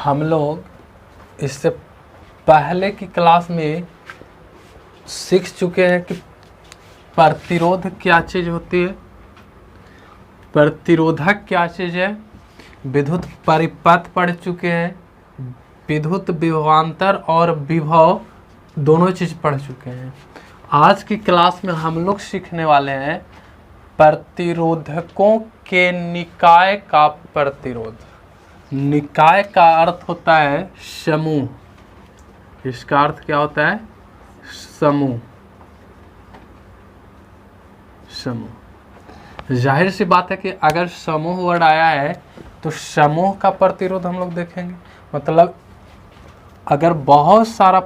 हम लोग इससे पहले की क्लास में सीख चुके हैं कि प्रतिरोध क्या चीज़ होती है, प्रतिरोधक क्या चीज़ है, विद्युत परिपथ पढ़ चुके हैं, विद्युत विभवांतर और विभव दोनों चीज़ पढ़ चुके हैं। आज की क्लास में हम लोग सीखने वाले हैं प्रतिरोधकों के निकाय का प्रतिरोध। निकाय का अर्थ होता है समूह, इसका अर्थ क्या होता है? समूह। समूह, जाहिर सी बात है कि अगर समूह वर्ड आया है तो समूह का प्रतिरोध हम लोग देखेंगे। मतलब अगर बहुत सारा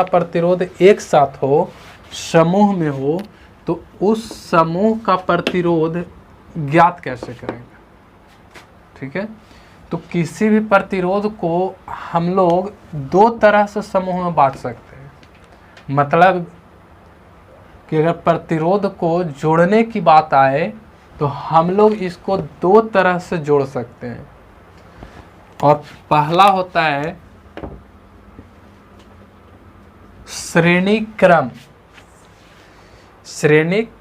प्रतिरोध एक साथ हो, समूह में हो, तो उस समूह का प्रतिरोध ज्ञात कैसे करेंगे? ठीक है, तो किसी भी प्रतिरोध को हम लोग दो तरह से समूह में बांट सकते हैं। मतलब कि अगर प्रतिरोध को जोड़ने की बात आए तो हम लोग इसको दो तरह से जोड़ सकते हैं। और पहला होता है श्रेणी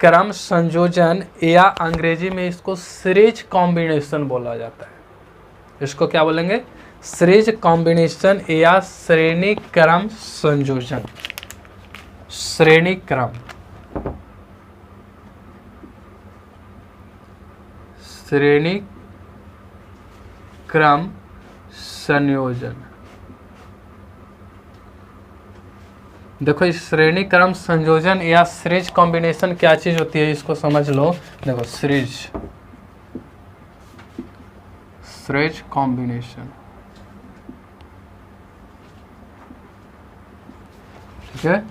क्रम संयोजन, या अंग्रेजी में इसको सीरीज कॉम्बिनेशन बोला जाता है। इसको क्या बोलेंगे? सीरीज कॉम्बिनेशन या श्रेणी क्रम संयोजन। श्रेणी क्रम संयोजन। देखो, इस श्रेणी क्रम संयोजन या सीरीज कॉम्बिनेशन क्या चीज होती है, इसको समझ लो। देखो, सीरीज कॉम्बिनेशन, ठीक है।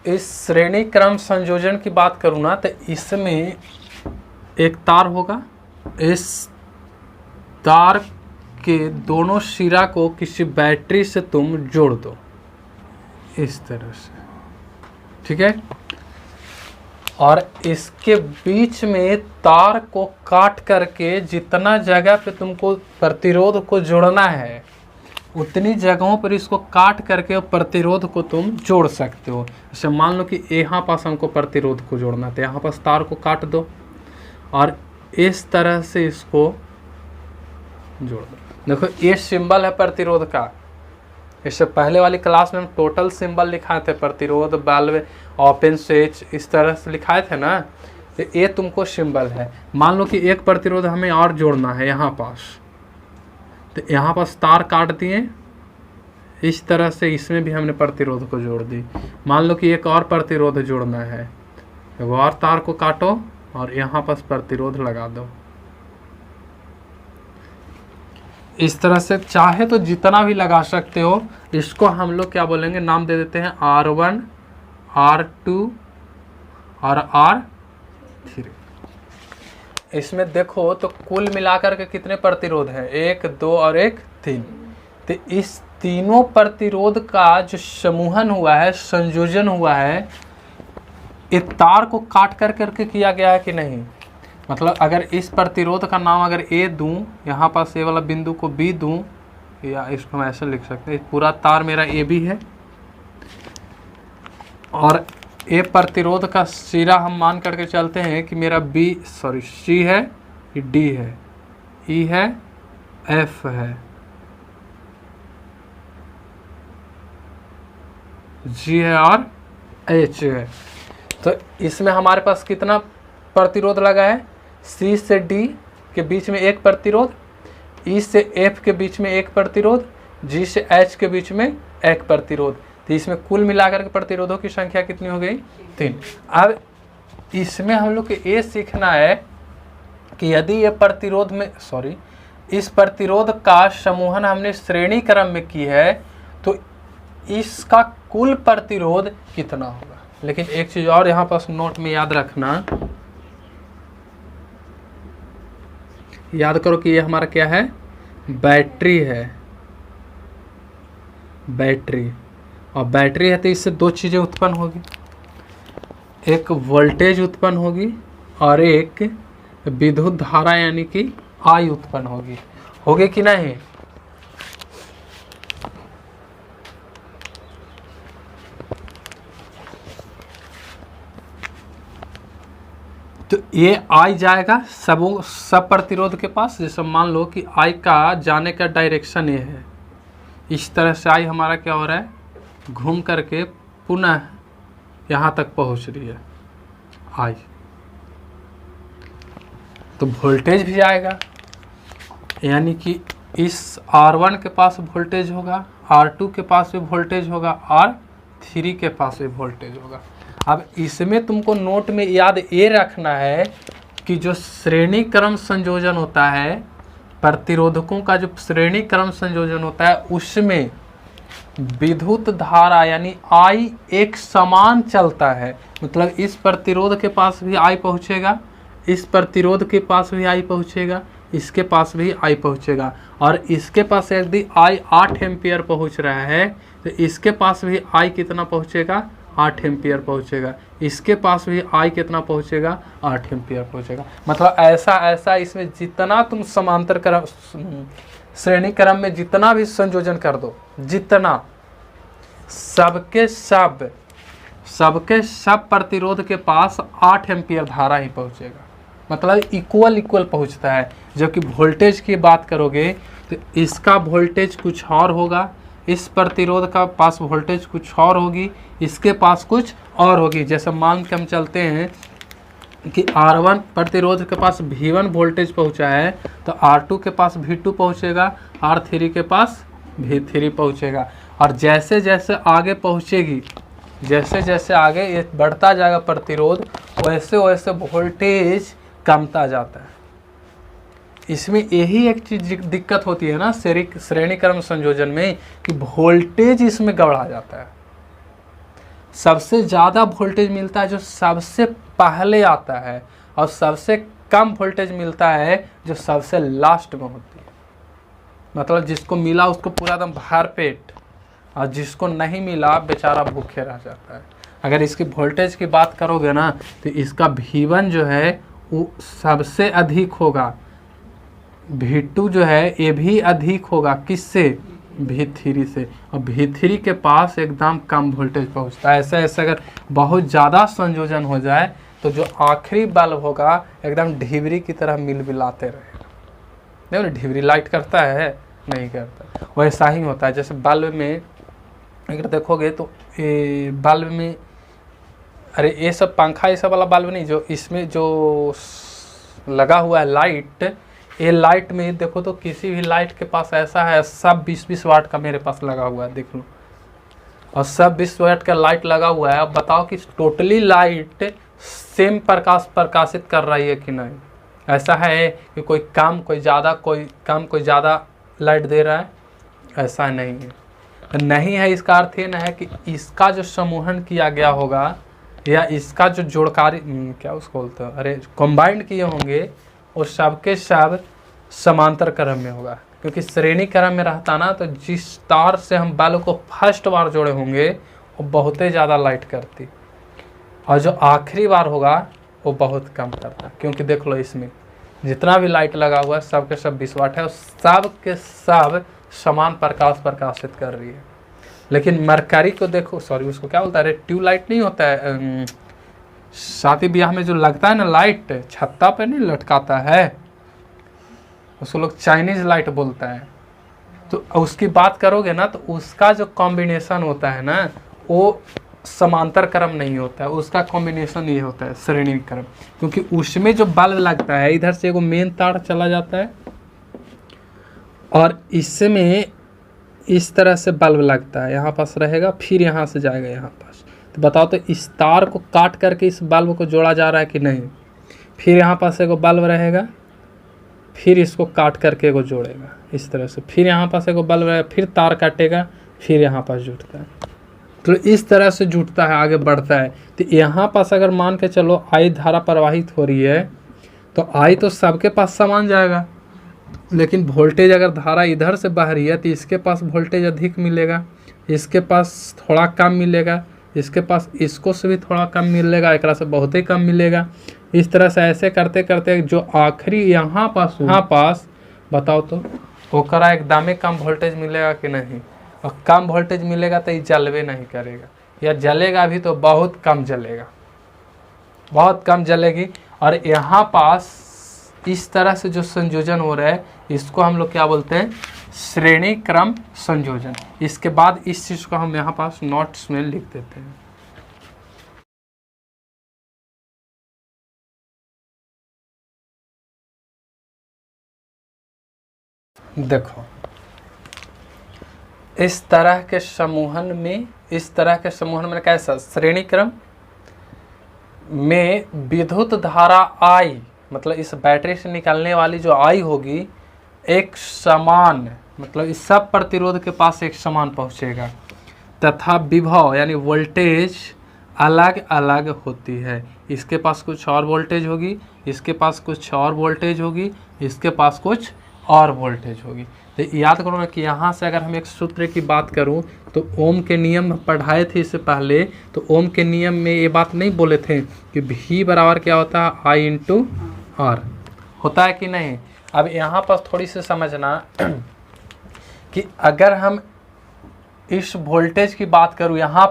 इस श्रेणी क्रम संयोजन की बात करूँ ना, तो इसमें एक तार होगा, इस तार के दोनों सिरा को किसी बैटरी से तुम जोड़ दो इस तरह से, ठीक है। और इसके बीच में तार को काट करके जितना जगह पे तुमको प्रतिरोध को जोड़ना है उतनी जगहों पर इसको काट करके प्रतिरोध को तुम जोड़ सकते हो। जैसे मान लो कि यहाँ पास हमको प्रतिरोध को जोड़ना है, तो यहाँ पास तार को काट दो और इस तरह से इसको जोड़ दो। देखो, ये सिंबल है प्रतिरोध का। इससे पहले वाली क्लास में हम टोटल सिंबल लिखाए थे, प्रतिरोध, बल्ब, ओपन स्विच, इस तरह से लिखाए थे ना। तो ये तुमको सिंबल है। मान लो कि एक प्रतिरोध हमें और जोड़ना है यहाँ पास, तो यहाँ पास तार काट दिए इस तरह से, इसमें भी हमने प्रतिरोध को जोड़ दी। मान लो कि एक और प्रतिरोध जोड़ना है, वो और तार को काटो और यहाँ पास प्रतिरोध लगा दो। इस तरह से चाहे तो जितना भी लगा सकते हो। इसको हम लोग क्या बोलेंगे, नाम दे देते हैं R1, R2 और R3। इसमें देखो तो कुल मिलाकर के कितने प्रतिरोध हैं? 1, 2 और 1, 3। तो इस तीनों प्रतिरोध का जो समूहन हुआ है, संयोजन हुआ है, इस तार को काट कर करके किया गया है कि नहीं? मतलब अगर इस प्रतिरोध का नाम अगर A दूं, यहाँ पास A वाला बिंदु को B दूं, या इसको हम ऐसे लिख सकते हैं, पूरा तार मेरा AB है और A प्रतिरोध का सिरा हम मान करके चलते हैं कि मेरा C है, D है, E है, F है, G है और H है। तो इसमें हमारे पास कितना प्रतिरोध लगा है? C से D के बीच में एक प्रतिरोध, E से F के बीच में एक प्रतिरोध, G से H के बीच में एक प्रतिरोध। तो इसमें कुल मिलाकर के प्रतिरोधों की संख्या कितनी हो गई? 3। अब इसमें हम लोग को ये सीखना है कि यदि ये प्रतिरोध में इस प्रतिरोध का समूहन हमने श्रेणी क्रम में की है तो इसका कुल प्रतिरोध कितना होगा। लेकिन एक चीज और यहाँ पास नोट में याद रखना, याद करो कि ये हमारा क्या है? बैटरी है, बैटरी। और बैटरी है तो इससे दो चीज़ें उत्पन्न होगी, एक वोल्टेज उत्पन्न होगी और एक विद्युत धारा यानी कि आई उत्पन्न होगी। होगी कि नहीं? तो ये आई जाएगा सब प्रतिरोध के पास। जैसे मान लो कि आई का जाने का डायरेक्शन ये है, इस तरह से आई हमारा क्या हो रहा है, घूम करके पुनः यहाँ तक पहुँच रही है आई। तो वोल्टेज भी आएगा, यानी कि इस R1 के पास वोल्टेज होगा, R2 के पास भी वोल्टेज होगा, R3 के पास भी वोल्टेज होगा। अब इसमें तुमको नोट में याद ये रखना है कि जो श्रेणी क्रम संयोजन होता है, प्रतिरोधकों का जो श्रेणी क्रम संयोजन होता है, उसमें विद्युत धारा यानी आई एक समान चलता है। मतलब इस प्रतिरोध के पास भी आई पहुँचेगा, इस प्रतिरोध के पास भी आई पहुँचेगा, इसके पास भी आई पहुँचेगा। और इसके पास यदि आई 8 एम्पियर पहुँच रहा है तो इसके पास भी आई कितना पहुँचेगा, 8 एम्पियर पहुँचेगा। इसके पास भी आई कितना पहुँचेगा, 8 एम्पियर पहुँचेगा। मतलब ऐसा इसमें जितना तुम समांतर क्रम श्रेणी क्रम में जितना भी संयोजन कर दो, जितना सबके सब प्रतिरोध के पास 8 एम्पियर धारा ही पहुँचेगा। मतलब इक्वल पहुँचता है। जबकि वोल्टेज की बात करोगे तो इसका वोल्टेज कुछ और होगा, इस प्रतिरोध का पास वोल्टेज कुछ और होगी, इसके पास कुछ और होगी। जैसे मान के हम चलते हैं कि R1 प्रतिरोध के पास V1 वोल्टेज पहुंचा है तो R2 के पास V2 पहुंचेगा, R3 के पास V3 पहुंचेगा। और जैसे जैसे आगे पहुंचेगी, जैसे जैसे आगे ये बढ़ता जाएगा प्रतिरोध, वैसे वैसे वोल्टेज कमता जाता है। इसमें यही एक चीज दिक्कत होती है ना श्रेणी क्रम संयोजन में, कि वोल्टेज इसमें गड़बड़ा जाता है। सबसे ज़्यादा वोल्टेज मिलता है जो सबसे पहले आता है, और सबसे कम वोल्टेज मिलता है जो सबसे लास्ट में होती है। मतलब जिसको मिला उसको पूरा एकदम भर पेट, और जिसको नहीं मिला बेचारा भूखे रह जाता है। अगर इसकी वोल्टेज की बात करोगे ना तो इसका V1 जो है वो सबसे अधिक होगा, V2 जो है ये भी अधिक होगा, किससे, V3 से। और V3 के पास एकदम कम वोल्टेज पहुंचता है। ऐसे अगर बहुत ज़्यादा संयोजन हो जाए तो जो आखिरी बल्ब होगा एकदम ढिबरी की तरह मिलमिलाते रहेगा। देखो ना, ढिबरी लाइट करता है, नहीं करता। वैसा ही होता है। जैसे बल्ब में अगर देखोगे तो बल्ब में, अरे ये सब पंखा ये सब वाला बल्ब नहीं, जो इसमें जो लगा हुआ है लाइट, ये लाइट में देखो तो किसी भी लाइट के पास ऐसा है, सब 20-20 वाट का मेरे पास लगा हुआ है, देख लो। और सब 20 वाट का लाइट लगा हुआ है। अब बताओ कि टोटली लाइट सेम प्रकाश प्रकाशित कर रही है कि नहीं। ऐसा है कि कोई कम कोई ज़्यादा, कोई कम कोई ज़्यादा लाइट दे रहा है, ऐसा नहीं है। नहीं है इसका अर्थ ये न है कि इसका जो समूहन किया गया होगा या इसका जो जोड़कारी क्या उसको बोलते हैं, अरे कंबाइंड किए होंगे, वो सबके सब समांतर क्रम में होगा। क्योंकि श्रेणी क्रम में रहता ना तो जिस तार से हम बल्ब को फर्स्ट बार जोड़े होंगे वो बहुत ही ज़्यादा लाइट करती, और जो आखिरी बार होगा वो बहुत कम करता। क्योंकि देख लो इसमें जितना भी लाइट लगा हुआ है सबके सब 20 वाट है, और सब के सब समान प्रकाश प्रकाशित कर रही है। लेकिन मरकरी को देखो, सॉरी उसको क्या बोलता है, अरे ट्यूब लाइट नहीं होता है, शादी ब्याह में जो लगता है ना लाइट, छत्ता पे नहीं लटकाता है, उसको लोग चाइनीज लाइट बोलता है। तो उसकी बात करोगे ना तो उसका जो कॉम्बिनेशन होता है ना वो समांतर क्रम नहीं होता है, उसका कॉम्बिनेशन ये होता है श्रेणी क्रम। क्योंकि उसमें जो बल्ब लगता है इधर से एगो मेन तार चला जाता है और इसमें इस तरह से बल्ब लगता है, यहाँ पास रहेगा, फिर यहाँ से जाएगा यहाँ पास। तो बताओ तो इस तार को काट करके इस बल्ब को जोड़ा जा रहा है कि नहीं। फिर यहाँ पास एगो बल्ब रहेगा, फिर इसको काट करके एगो जोड़ेगा इस तरह से, फिर यहाँ पास एगो बल्ब रहेगा, फिर तार काटेगा, फिर यहाँ पास जुटता है। तो इस तरह से जुटता है, आगे बढ़ता है। तो यहाँ पास अगर मान के चलो आई धारा प्रवाहित हो रही है तो आई तो सबके पास समान जाएगा, लेकिन वोल्टेज अगर धारा इधर से बह रही है तो इसके पास वोल्टेज अधिक मिलेगा, इसके पास थोड़ा कम मिलेगा, इसके पास इसको से भी थोड़ा कम मिलेगा, एक से बहुत ही कम मिलेगा। इस तरह से ऐसे करते करते जो आखिरी यहाँ पास बताओ तो ओकरा एकदम कम वोल्टेज मिलेगा कि नहीं, और कम वोल्टेज मिलेगा तो ये जलवे नहीं करेगा, या जलेगा भी तो बहुत कम जलेगा, बहुत कम जलेगी। और यहाँ पास इस तरह से जो संयोजन हो रहा है इसको हम लोग क्या बोलते हैं, श्रेणी क्रम संयोजन। इसके बाद इस चीज़ को हम यहाँ पास नोट्स में लिख देते हैं। देखो इस तरह के समूहन में कैसा श्रेणी क्रम में विद्युत धारा I, मतलब इस बैटरी से निकलने वाली जो I होगी एक समान, मतलब इस सब प्रतिरोध के पास एक समान पहुंचेगा, तथा विभव यानी वोल्टेज अलग अलग होती है। इसके पास कुछ और वोल्टेज होगी, इसके पास कुछ और वोल्टेज होगी, इसके पास कुछ और वोल्टेज होगी। तो याद करो ना कि यहाँ से अगर हम एक सूत्र की बात करूँ तो ओम के नियम पढ़ाए थे इससे पहले, तो ओम के नियम में ये बात नहीं बोले थे कि V बराबर क्या होता है, I इंटू आर होता है कि नहीं। अब यहाँ पर थोड़ी सी समझना कि अगर हम इस वोल्टेज की बात करूँ यहाँ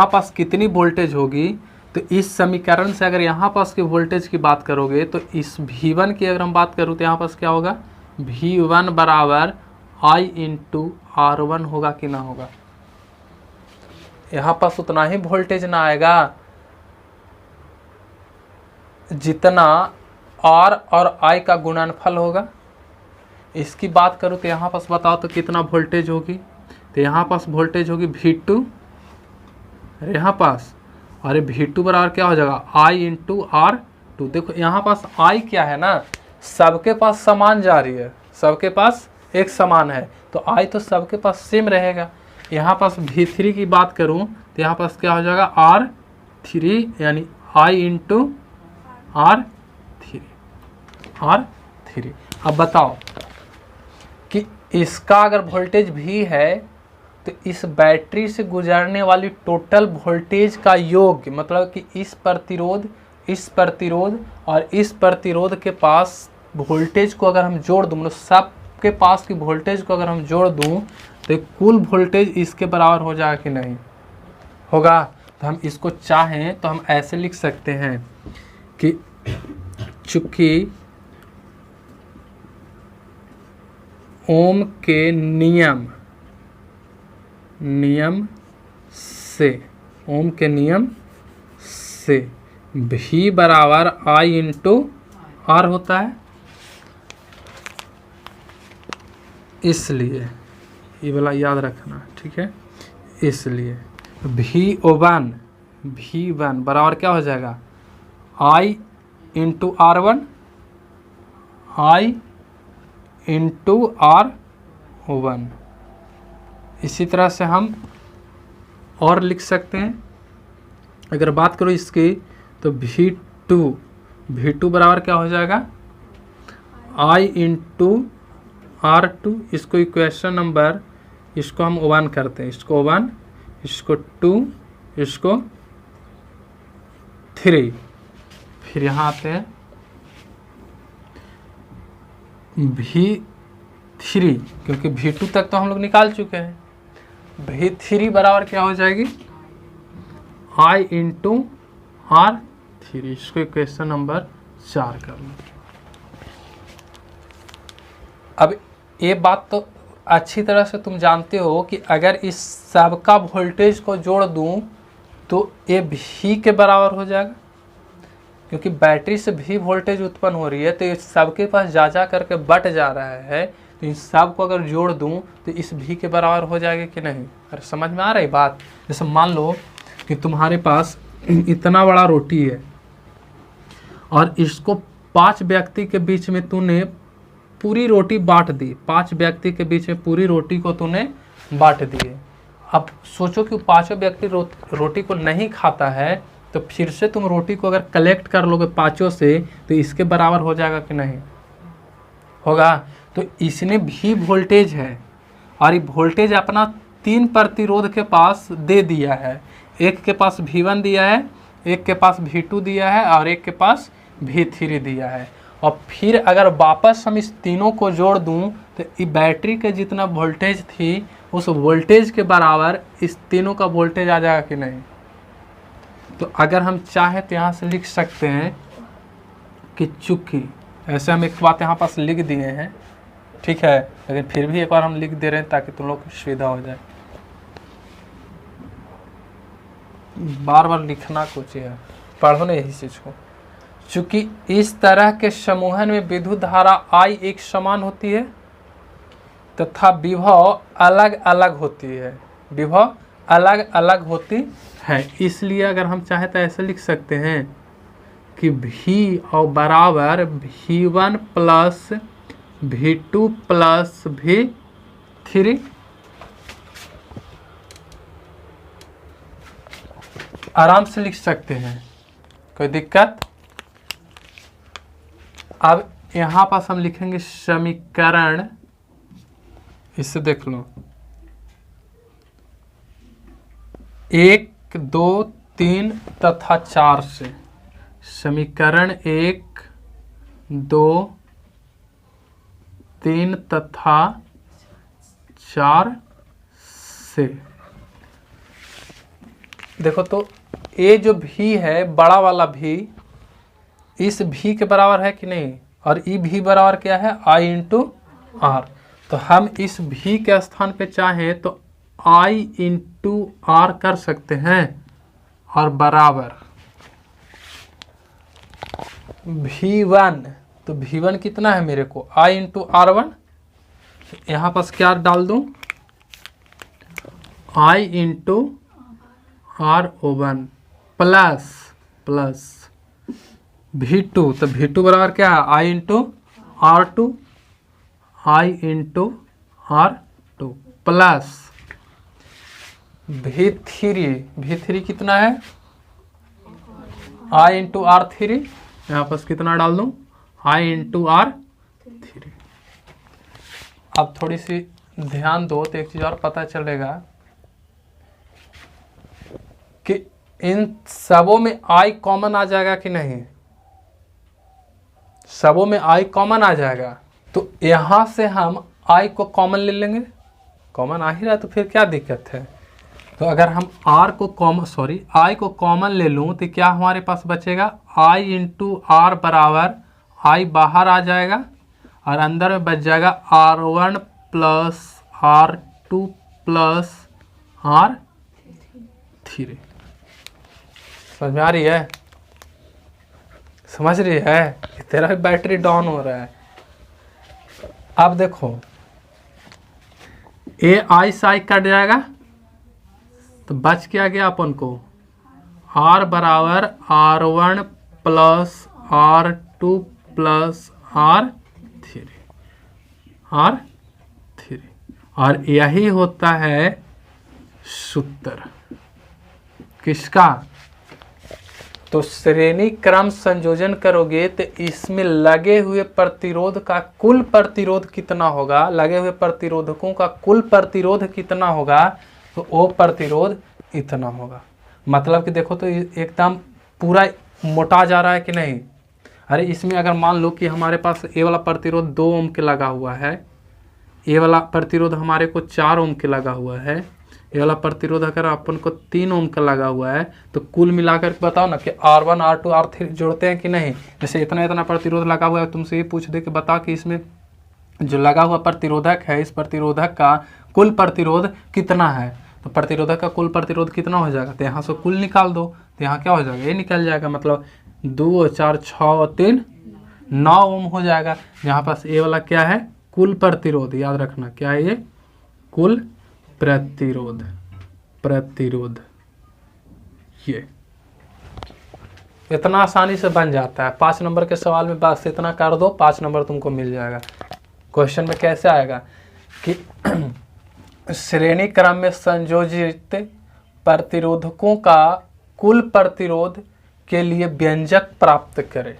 पास कितनी वोल्टेज होगी, तो इस समीकरण से अगर यहाँ पास की वोल्टेज की बात करोगे तो इस V1 की अगर हम बात करूँ तो यहाँ पास क्या होगा, V1 बराबर I इंटू R1 होगा कि ना होगा। यहाँ पास उतना ही वोल्टेज ना आएगा जितना R और I का गुणनफल होगा। इसकी बात करूँ तो यहाँ पास बताओ तो कितना वोल्टेज होगी, तो यहाँ पास वोल्टेज होगी V2, यहाँ पास, अरे V2 बराबर क्या हो जाएगा, I इंटू R2। देखो यहाँ पास I क्या है ना, सबके पास समान जा रही है, सबके पास एक समान है, तो I तो सबके पास सेम रहेगा। यहाँ पास V3 की बात करूँ तो यहाँ पास क्या हो जाएगा, R3 यानी I इंटू R3। अब बताओ कि इसका अगर वोल्टेज भी है तो इस बैटरी से गुजरने वाली टोटल वोल्टेज का योग, मतलब कि इस प्रतिरोध और इस प्रतिरोध के पास वोल्टेज को अगर हम जोड़ दूँ, मतलब सब के पास की वोल्टेज को अगर हम जोड़ दूँ तो कुल वोल्टेज इसके बराबर हो जाएगा कि नहीं होगा। तो हम इसको चाहें तो हम ऐसे लिख सकते हैं कि चूंकि ओम के नियम से V बराबर I इंटू R होता है, इसलिए ये वाला याद रखना, ठीक है। इसलिए V1 बराबर क्या हो जाएगा, I into R1, I into R1। इसी तरह से हम और लिख सकते हैं। अगर बात करो इसकी तो V2 बराबर क्या हो जाएगा, I इंटू R2। इसको इक्वेशन नंबर, इसको हम 1 करते हैं, इसको 1, इसको 2, इसको 3। फिर यहाँ आते हैं V3, क्योंकि V2 तक तो हम लोग निकाल चुके हैं। V3 बराबर क्या हो जाएगी, I इंटू R3। इसको इक्वेशन नंबर 4 कर लो। अब ये बात तो अच्छी तरह से तुम जानते हो कि अगर इस सब का वोल्टेज को जोड़ दूं तो ये V के बराबर हो जाएगा, क्योंकि बैटरी से भी वोल्टेज उत्पन्न हो रही है, तो इस सब के पास जा करके बट जा रहा है, तो इन सब को अगर जोड़ दूं तो इस V के बराबर हो जाएगा कि नहीं। अरे समझ में आ रही बात। जैसे मान लो कि तुम्हारे पास इतना बड़ा रोटी है और इसको 5 व्यक्ति के बीच में तूने पूरी रोटी बांट दी, 5 व्यक्ति के बीच में पूरी रोटी को तूने बांट दिए। अब सोचो कि 5 व्यक्ति रोटी को नहीं खाता है, तो फिर से तुम रोटी को अगर कलेक्ट कर लोगे 5 से तो इसके बराबर हो जाएगा कि नहीं होगा। तो इसने भी वोल्टेज है और ये वोल्टेज अपना 3 प्रतिरोध के पास दे दिया है। एक के पास V1 दिया है, एक के पास V2 दिया है और एक के पास V3 दिया है। और फिर अगर वापस हम इस तीनों को जोड़ दूं तो ये बैटरी के जितना वोल्टेज थी उस वोल्टेज के बराबर इस तीनों का वोल्टेज आ जाएगा कि नहीं। तो अगर हम चाहें तो यहाँ से लिख सकते हैं कि चूंकि ऐसे हम एक बात यहाँ पास लिख दिए हैं, ठीक है, लेकिन फिर भी एक बार हम लिख दे रहे हैं ताकि तुम लोग को सुविधा हो जाए। बार बार लिखना कुछ है, पढ़ो ना यही चीज को। चूंकि इस तरह के समूहन में विद्युत धारा I एक समान होती है तथा विभव अलग अलग होती है, विभव अलग अलग होती है, इसलिए अगर हम चाहें तो ऐसे लिख सकते हैं कि V और बराबर V1 plus V2 plus V3। आराम से लिख सकते हैं, कोई दिक्कत। अब यहाँ पास हम लिखेंगे समीकरण, इससे देख लो 1, 2, 3 तथा 4 से। समीकरण 1, 2, 3 तथा 4 से। देखो तो ये जो V है, बड़ा वाला V, इस V के बराबर है कि नहीं, और ये V बराबर क्या है I इंटू R। तो हम इस V के स्थान पे चाहें तो I इंटू R कर सकते हैं, और बराबर V1, तो V1 कितना है मेरे को I इंटू R1, यहाँ पास क्या डाल दूं I into R01 plus plus V2, तो V2 बराबर क्या है I into R2, I into R2 plus V3 कितना है I इंटू R3, यहाँ पास कितना डाल दूं I इंटू R3। अब थोड़ी सी ध्यान दो तो एक चीज और पता चलेगा कि इन सबों में I कॉमन आ जाएगा कि नहीं, सबों में I कॉमन आ जाएगा। तो यहां से हम I को कॉमन ले लेंगे, कॉमन आ ही रहा तो फिर क्या दिक्कत है। तो अगर हम I को कॉमन ले लूं तो क्या हमारे पास बचेगा I इंटू R बराबर I बाहर आ जाएगा और अंदर में बच जाएगा R1 plus R2 plus R3। समझ में आ रही है, समझ रही है, तेरा भी बैटरी डाउन हो रहा है। अब देखो ये I से I कट जाएगा तो बच क्या गया अपन को R बराबर R1 plus R2 plus R3, और यही होता है सूत्र किसका। तो श्रेणी क्रम संयोजन करोगे तो इसमें लगे हुए प्रतिरोध का कुल प्रतिरोध कितना होगा, लगे हुए प्रतिरोधकों का कुल प्रतिरोध कितना होगा, तो वो प्रतिरोध इतना होगा। मतलब कि देखो तो एकदम पूरा मोटा जा रहा है कि नहीं। अरे इसमें अगर मान लो कि हमारे पास ये वाला प्रतिरोध 2 ओम के लगा हुआ है, ये वाला प्रतिरोध हमारे को 4 ओम के लगा हुआ है, ये वाला प्रतिरोध अगर अपन को 3 ओम का लगा हुआ है, तो कुल मिलाकर बताओ ना कि R1 R2 R3 जोड़ते हैं कि नहीं। जैसे इतना इतना प्रतिरोध लगा हुआ है, तुमसे ये पूछ दे कि बता कि इसमें जो लगा हुआ प्रतिरोधक है, इस प्रतिरोधक का कुल प्रतिरोध कितना है। तो प्रतिरोधक का कुल प्रतिरोध कितना हो जाएगा, तो यहाँ से कुल निकाल दो, तो यहाँ क्या हो जाएगा, ये निकल जाएगा। मतलब 2 और 4 6 और 3 9 ओम हो जाएगा। यहाँ पास ये वाला क्या है, कुल प्रतिरोध, याद रखना क्या है ये, कुल प्रतिरोध ये इतना आसानी से बन जाता है। 5 नंबर के सवाल में बस इतना कर दो, 5 नंबर तुमको मिल जाएगा। क्वेश्चन में कैसे आएगा कि श्रेणी क्रम में संयोजित प्रतिरोधकों का कुल प्रतिरोध के लिए व्यंजक प्राप्त करें,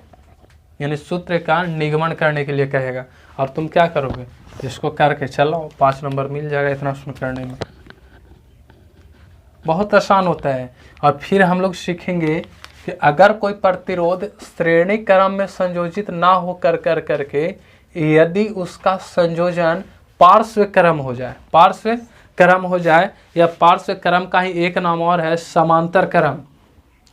यानी सूत्र का निगमन करने के लिए कहेगा। और तुम क्या करोगे, इसको करके चलो 5 नंबर मिल जाएगा। इतना सुन करने में बहुत आसान होता है। और फिर हम लोग सीखेंगे कि अगर कोई प्रतिरोध श्रेणी क्रम में संयोजित ना हो करके यदि उसका संयोजन पार्श्व क्रम हो जाए, पार्श्व क्रम हो जाए, या पार्श्व क्रम का ही एक नाम और है समांतर क्रम,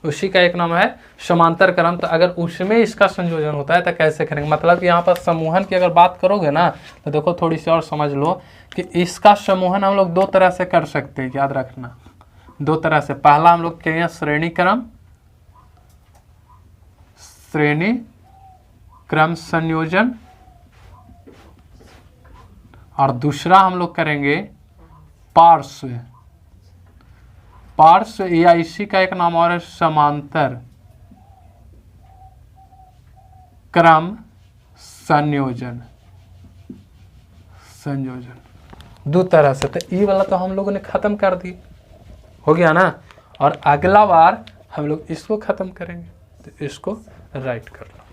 उसी का एक नाम है समांतर क्रम। तो अगर उसमें इसका संयोजन होता है तो कैसे करेंगे, मतलब कि यहाँ पर समूहन की अगर बात करोगे ना तो देखो थोड़ी सी और समझ लो कि इसका समूहन हम लोग दो तरह से कर सकते हैं, याद रखना, दो तरह से। पहला हम लोग कहेंगे श्रेणी क्रम संयोजन, और दूसरा हम लोग करेंगे पार्श्व या इसी का एक नाम और है समांतर क्रम संयोजन। दो तरह से। तो ये वाला तो हम लोगों ने खत्म कर दी, हो गया ना। और अगला बार हम लोग इसको खत्म करेंगे, तो इसको राइट कर लो।